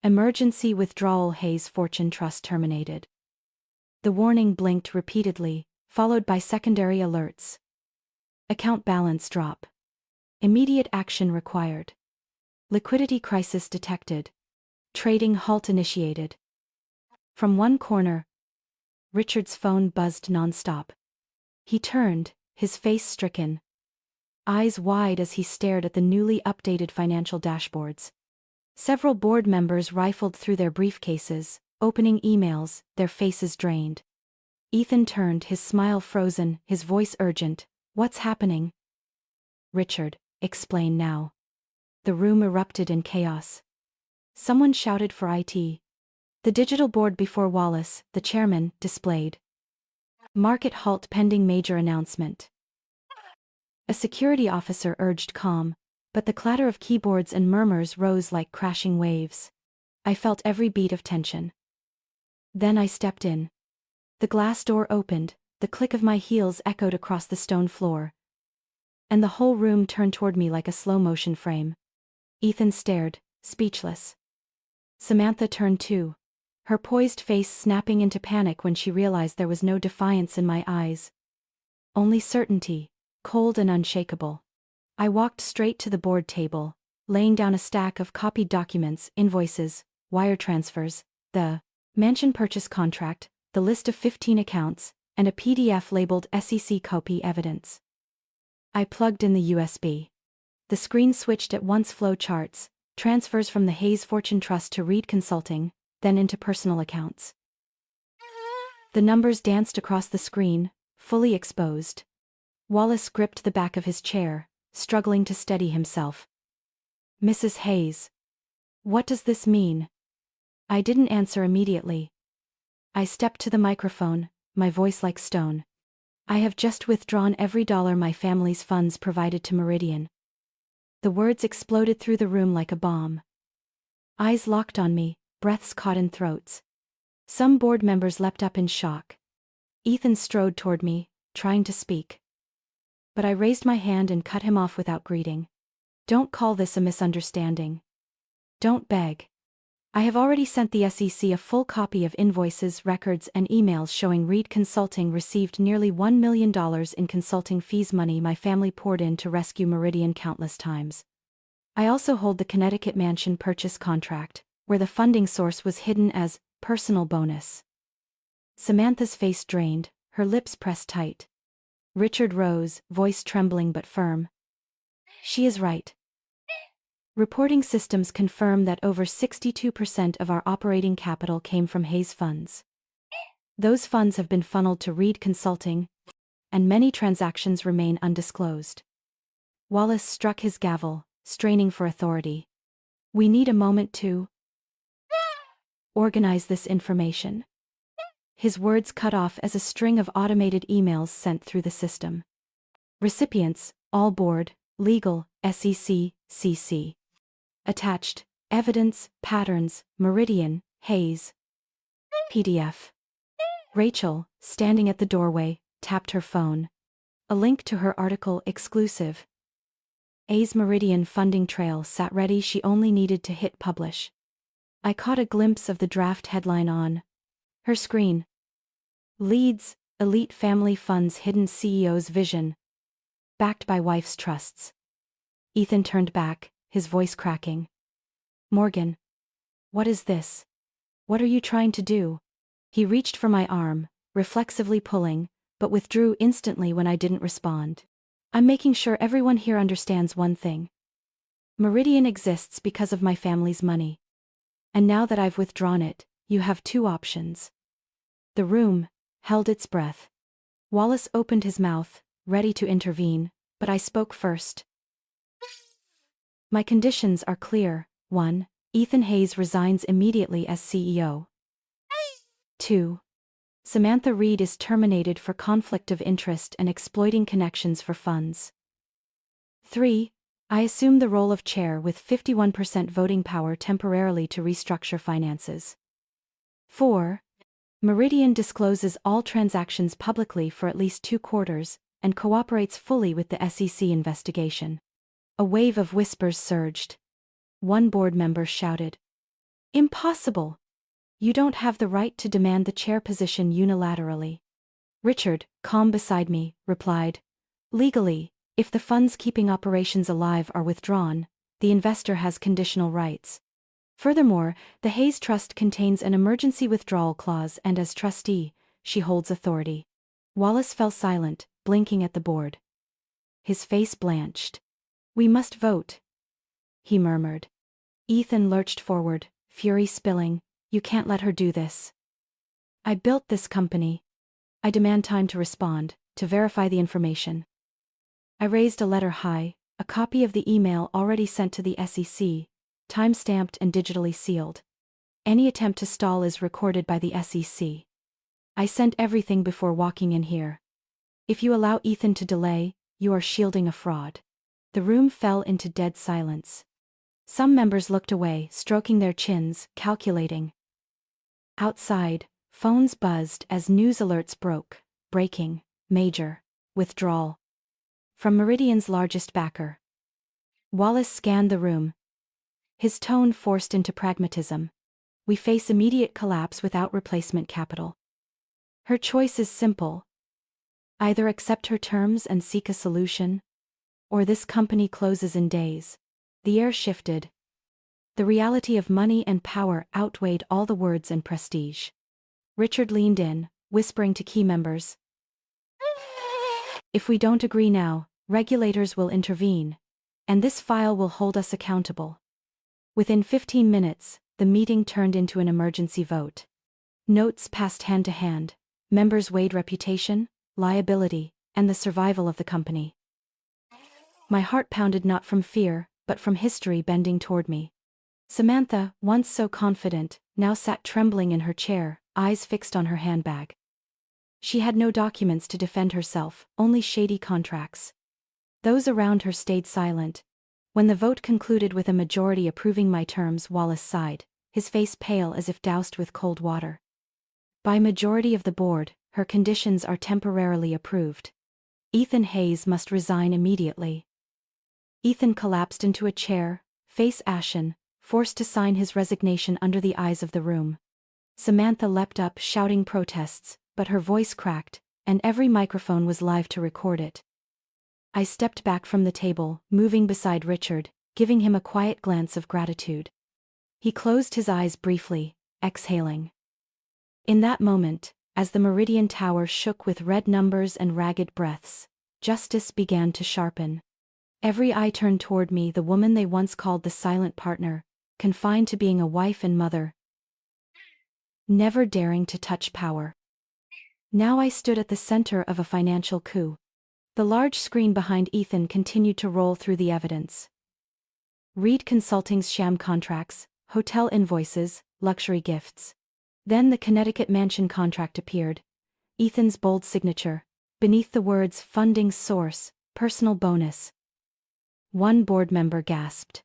Emergency withdrawal: Hayes Fortune Trust terminated. The warning blinked repeatedly, followed by secondary alerts. Account balance drop. Immediate action required. Liquidity crisis detected. Trading halt initiated. From one corner, Richard's phone buzzed nonstop. He turned, his face stricken, eyes wide as he stared at the newly updated financial dashboards. Several board members rifled through their briefcases, opening emails, their faces drained. Ethan turned, his smile frozen, his voice urgent. "What's happening?" "Richard, explain now." The room erupted in chaos. Someone shouted for IT. The digital board before Wallace, the chairman, displayed. "Market halt pending major announcement." A security officer urged calm, but the clatter of keyboards and murmurs rose like crashing waves. I felt every beat of tension. Then I stepped in. The glass door opened, the click of my heels echoed across the stone floor, and the whole room turned toward me like a slow-motion frame. Ethan stared, speechless. Samantha turned too, her poised face snapping into panic when she realized there was no defiance in my eyes. Only certainty, cold and unshakable. I walked straight to the board table, laying down a stack of copied documents, invoices, wire transfers, the mansion purchase contract, the list of 15 accounts, and a PDF labeled SEC copy evidence. I plugged in the USB. The screen switched at once: flow charts, transfers from the Hayes Fortune Trust to Reed Consulting, then into personal accounts. The numbers danced across the screen, fully exposed. Wallace gripped the back of his chair, struggling to steady himself. "Mrs. Hayes. What does this mean?" I didn't answer immediately. I stepped to the microphone, my voice like stone. "I have just withdrawn every dollar my family's funds provided to Meridian." The words exploded through the room like a bomb. Eyes locked on me, breaths caught in throats. Some board members leapt up in shock. Ethan strode toward me, trying to speak. But I raised my hand and cut him off without greeting. "Don't call this a misunderstanding. Don't beg. I have already sent the SEC a full copy of invoices, records, and emails showing Reed Consulting received nearly $1 million in consulting fees, money my family poured in to rescue Meridian countless times. I also hold the Connecticut mansion purchase contract, where the funding source was hidden as personal bonus." Samantha's face drained, her lips pressed tight. Richard rose, voice trembling but firm. "She is right. Reporting systems confirm that over 62% of our operating capital came from Hayes funds. Those funds have been funneled to Reed Consulting, and many transactions remain undisclosed." Wallace struck his gavel, straining for authority. "We need a moment to organize this information." His words cut off as a string of automated emails sent through the system. Recipients, all board, legal, SEC, CC. Attached, evidence, patterns, Meridian, Hayes. PDF. Rachel, standing at the doorway, tapped her phone. A link to her article, exclusive. A's Meridian funding trail sat ready, she only needed to hit publish. I caught a glimpse of the draft headline on her screen. "Leads, Elite Family Funds Hidden CEO's Vision. Backed by Wife's Trusts." Ethan turned back, his voice cracking. "Morgan. What is this? What are you trying to do?" He reached for my arm, reflexively pulling, but withdrew instantly when I didn't respond. "I'm making sure everyone here understands one thing. Meridian exists because of my family's money. And now that I've withdrawn it, you have two options." The room held its breath. Wallace opened his mouth, ready to intervene, but I spoke first. "My conditions are clear. 1. Ethan Hayes resigns immediately as CEO. 2. Samantha Reed is terminated for conflict of interest and exploiting connections for funds. 3. I assume the role of chair with 51% voting power temporarily to restructure finances. 4. Meridian discloses all transactions publicly for at least 2 quarters, and cooperates fully with the SEC investigation." A wave of whispers surged. One board member shouted, "Impossible! You don't have the right to demand the chair position unilaterally." Richard, calm beside me, replied, "Legally, if the funds keeping operations alive are withdrawn, the investor has conditional rights. Furthermore, the Hayes Trust contains an emergency withdrawal clause, and as trustee, she holds authority. Wallace fell silent, blinking at the board. His face blanched. "We must vote," he murmured. Ethan lurched forward, fury spilling. "You can't let her do this. I built this company. I demand time to respond, to verify the information." I raised a letter high, a copy of the email already sent to the SEC, time-stamped and digitally sealed. Any attempt to stall is recorded by the SEC. I sent everything before walking in here. If you allow Ethan to delay, you are shielding a fraud. The room fell into dead silence. Some members looked away, stroking their chins, calculating. Outside, phones buzzed as news alerts broke. Breaking, major, withdrawal. From Meridian's largest backer. Wallace scanned the room. His tone forced into pragmatism. "We face immediate collapse without replacement capital. Her choice is simple. Either accept her terms and seek a solution, or this company closes in days." The air shifted. The reality of money and power outweighed all the words and prestige. Richard leaned in, whispering to key members. "If we don't agree now, regulators will intervene, and this file will hold us accountable." Within 15 minutes, the meeting turned into an emergency vote. Notes passed hand to hand. Members weighed reputation, liability, and the survival of the company. My heart pounded not from fear, but from history bending toward me. Samantha, once so confident, now sat trembling in her chair, eyes fixed on her handbag. She had no documents to defend herself, only shady contracts. Those around her stayed silent. When the vote concluded with a majority approving my terms, Wallace sighed, his face pale as if doused with cold water. "By majority of the board, her conditions are temporarily approved. Ethan Hayes must resign immediately." Ethan collapsed into a chair, face ashen, forced to sign his resignation under the eyes of the room. Samantha leapt up shouting protests, but her voice cracked, and every microphone was live to record it. I stepped back from the table, moving beside Richard, giving him a quiet glance of gratitude. He closed his eyes briefly, exhaling. In that moment, as the Meridian Tower shook with red numbers and ragged breaths, justice began to sharpen. Every eye turned toward me, the woman they once called the silent partner, confined to being a wife and mother, never daring to touch power. Now I stood at the center of a financial coup. The large screen behind Ethan continued to roll through the evidence. Reed Consulting's sham contracts, hotel invoices, luxury gifts. Then the Connecticut mansion contract appeared. Ethan's bold signature, beneath the words funding source, personal bonus. One board member gasped.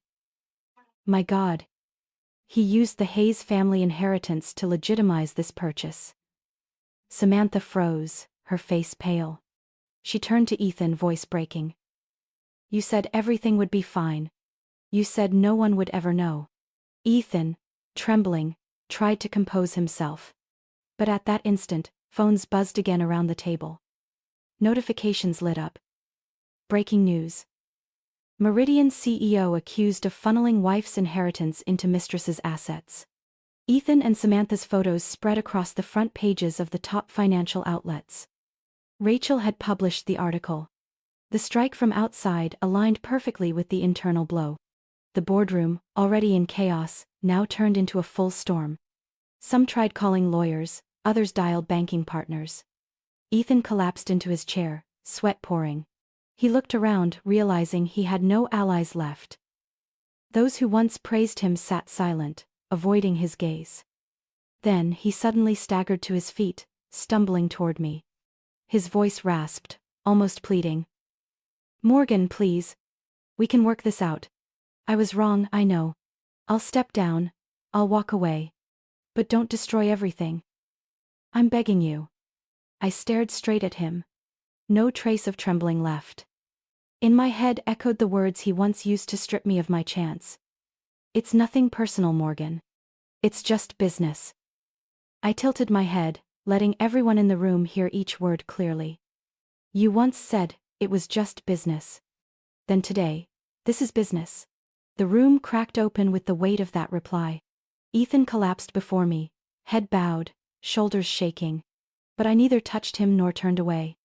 "My God. He used the Hayes family inheritance to legitimize this purchase." Samantha froze, her face pale. She turned to Ethan, voice breaking. "You said everything would be fine. You said no one would ever know." Ethan, trembling, tried to compose himself. But at that instant, phones buzzed again around the table. Notifications lit up. Breaking news. Meridian CEO accused of funneling wife's inheritance into Mistress's assets. Ethan and Samantha's photos spread across the front pages of the top financial outlets. Rachel had published the article. The strike from outside aligned perfectly with the internal blow. The boardroom, already in chaos, now turned into a full storm. Some tried calling lawyers, others dialed banking partners. Ethan collapsed into his chair, sweat pouring. He looked around, realizing he had no allies left. Those who once praised him sat silent, avoiding his gaze. Then he suddenly staggered to his feet, stumbling toward me. His voice rasped, almost pleading. "Morgan, please. We can work this out. I was wrong, I know. I'll step down. I'll walk away. But don't destroy everything. I'm begging you." I stared straight at him. No trace of trembling left. In my head echoed the words he once used to strip me of my chance. "It's nothing personal, Morgan. It's just business." I tilted my head, letting everyone in the room hear each word clearly. "You once said it was just business. Then today, this is business." The room cracked open with the weight of that reply. Ethan collapsed before me, head bowed, shoulders shaking. But I neither touched him nor turned away.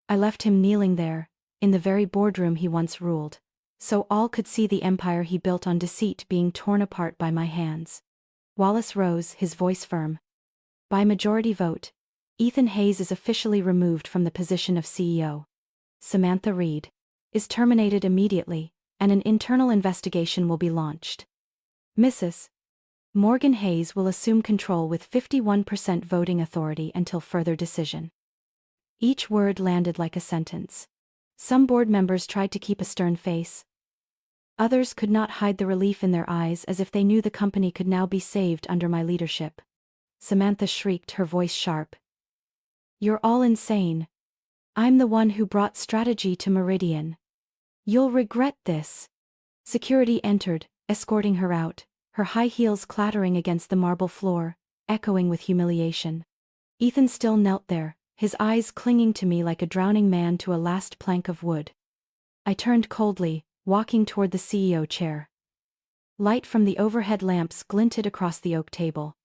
I left him kneeling there, in the very boardroom he once ruled, so all could see the empire he built on deceit being torn apart by my hands. Wallace rose, his voice firm. By majority vote, Ethan Hayes is officially removed from the position of CEO. Samantha Reed is terminated immediately, and an internal investigation will be launched. Mrs. Morgan Hayes will assume control with 51% voting authority until further decision. Each word landed like a sentence. Some board members tried to keep a stern face. Others could not hide the relief in their eyes as if they knew the company could now be saved under my leadership. Samantha shrieked, her voice sharp. "You're all insane. I'm the one who brought strategy to Meridian. You'll regret this." Security entered, escorting her out, her high heels clattering against the marble floor, echoing with humiliation. Ethan still knelt there, his eyes clinging to me like a drowning man to a last plank of wood. I turned coldly, walking toward the CEO chair. Light from the overhead lamps glinted across the oak table.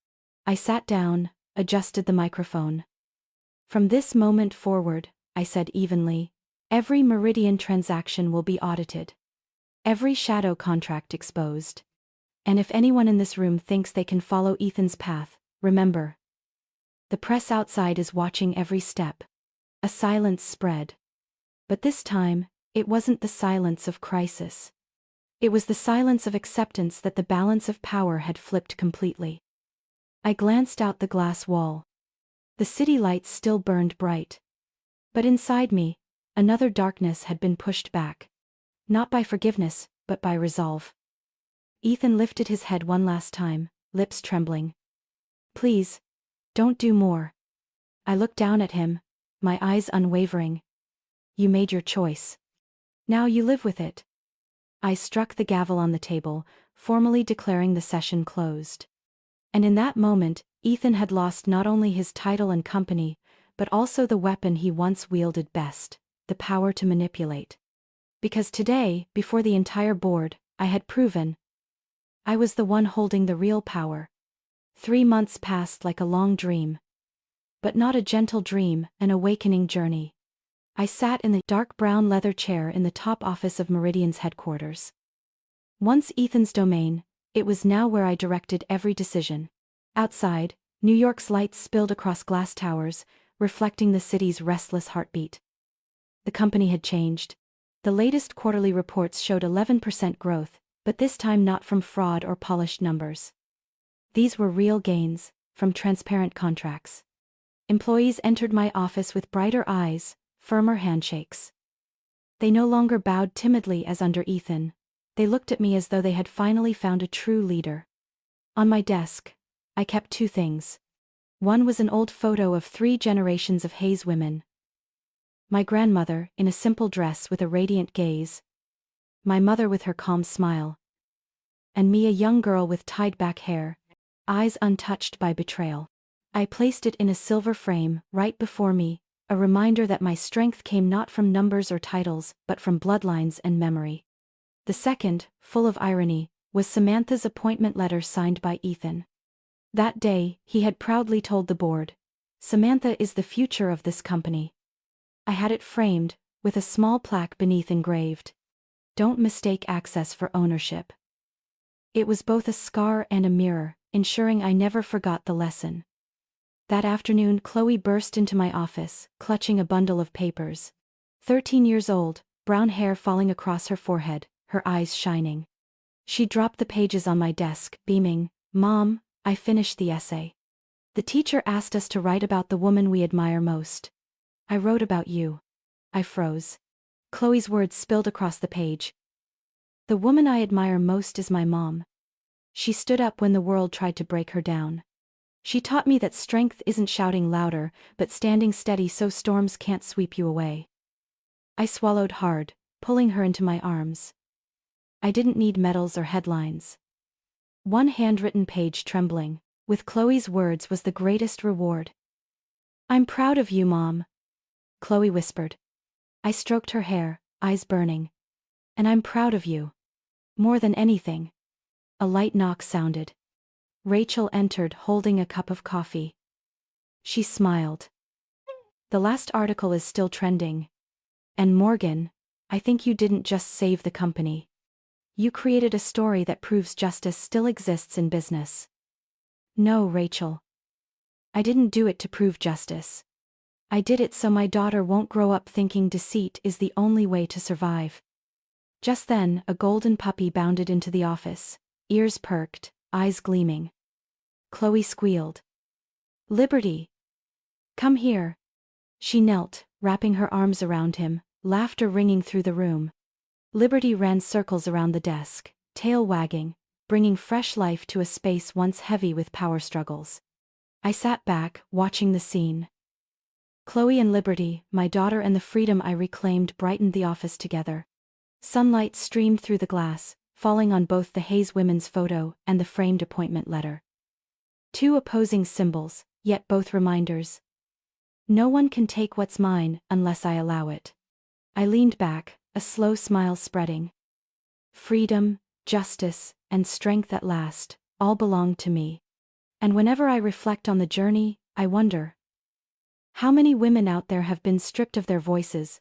I sat down, adjusted the microphone. "From this moment forward," I said evenly, "every Meridian transaction will be audited. Every shadow contract exposed. And if anyone in this room thinks they can follow Ethan's path, remember. The press outside is watching every step." A silence spread. But this time, it wasn't the silence of crisis. It was the silence of acceptance that the balance of power had flipped completely. I glanced out the glass wall. The city lights still burned bright. But inside me, another darkness had been pushed back. Not by forgiveness, but by resolve. Ethan lifted his head one last time, lips trembling. "Please, don't do more." I looked down at him, my eyes unwavering. "You made your choice. Now you live with it." I struck the gavel on the table, formally declaring the session closed. And in that moment, Ethan had lost not only his title and company, but also the weapon he once wielded best, the power to manipulate. Because today, before the entire board, I had proven I was the one holding the real power. 3 months passed like a long dream. But not a gentle dream, an awakening journey. I sat in the dark brown leather chair in the top office of Meridian's headquarters. Once Ethan's domain, it was now where I directed every decision. Outside, New York's lights spilled across glass towers, reflecting the city's restless heartbeat. The company had changed. The latest quarterly reports showed 11% growth, but this time not from fraud or polished numbers. These were real gains, from transparent contracts. Employees entered my office with brighter eyes, firmer handshakes. They no longer bowed timidly as under Ethan. They looked at me as though they had finally found a true leader. On my desk, I kept 2 things. One was an old photo of 3 generations of Hayes women. My grandmother, in a simple dress with a radiant gaze. My mother with her calm smile. And me, a young girl with tied-back hair, eyes untouched by betrayal. I placed it in a silver frame, right before me, a reminder that my strength came not from numbers or titles, but from bloodlines and memory. The second, full of irony, was Samantha's appointment letter signed by Ethan. That day, he had proudly told the board, "Samantha is the future of this company." I had it framed, with a small plaque beneath engraved, "Don't mistake access for ownership." It was both a scar and a mirror, ensuring I never forgot the lesson. That afternoon, Chloe burst into my office, clutching a bundle of papers. 13 years old, brown hair falling across her forehead, her eyes shining. She dropped the pages on my desk, beaming, "Mom, I finished the essay. The teacher asked us to write about the woman we admire most. I wrote about you." I froze. Chloe's words spilled across the page. "The woman I admire most is my mom. She stood up when the world tried to break her down. She taught me that strength isn't shouting louder, but standing steady so storms can't sweep you away." I swallowed hard, pulling her into my arms. I didn't need medals or headlines. One handwritten page trembling, with Chloe's words, was the greatest reward. "I'm proud of you, Mom," Chloe whispered. I stroked her hair, eyes burning. "And I'm proud of you. More than anything." A light knock sounded. Rachel entered holding a cup of coffee. She smiled. The last article is still trending. And Morgan, I think you didn't just save the company. You created a story that proves justice still exists in business. No, Rachel. I didn't do it to prove justice. I did it so my daughter won't grow up thinking deceit is the only way to survive. Just then, a golden puppy bounded into the office, ears perked, eyes gleaming. Chloe squealed. Liberty! Come here. She knelt, wrapping her arms around him, laughter ringing through the room. Liberty ran circles around the desk, tail wagging, bringing fresh life to a space once heavy with power struggles. I sat back, watching the scene. Chloe and Liberty, my daughter, and the freedom I reclaimed brightened the office together. Sunlight streamed through the glass, falling on both the Hayes women's photo and the framed appointment letter. Two opposing symbols, yet both reminders. No one can take what's mine unless I allow it. I leaned back, a slow smile spreading. Freedom, justice, and strength at last, all belong to me. And whenever I reflect on the journey, I wonder, how many women out there have been stripped of their voices,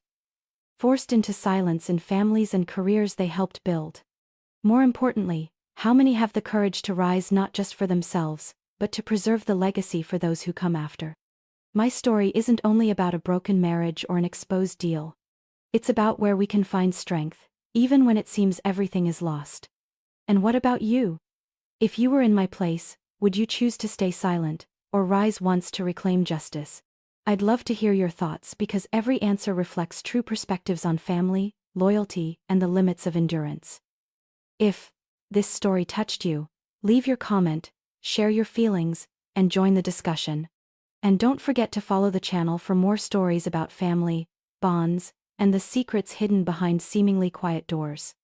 forced into silence in families and careers they helped build? More importantly, how many have the courage to rise not just for themselves, but to preserve the legacy for those who come after? My story isn't only about a broken marriage or an exposed deal. It's about where we can find strength, even when it seems everything is lost. And what about you? If you were in my place, would you choose to stay silent, or rise once to reclaim justice? I'd love to hear your thoughts because every answer reflects true perspectives on family, loyalty, and the limits of endurance. If this story touched you, leave your comment, share your feelings, and join the discussion. And don't forget to follow the channel for more stories about family, bonds, and the secrets hidden behind seemingly quiet doors.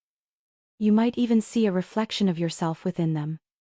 You might even see a reflection of yourself within them.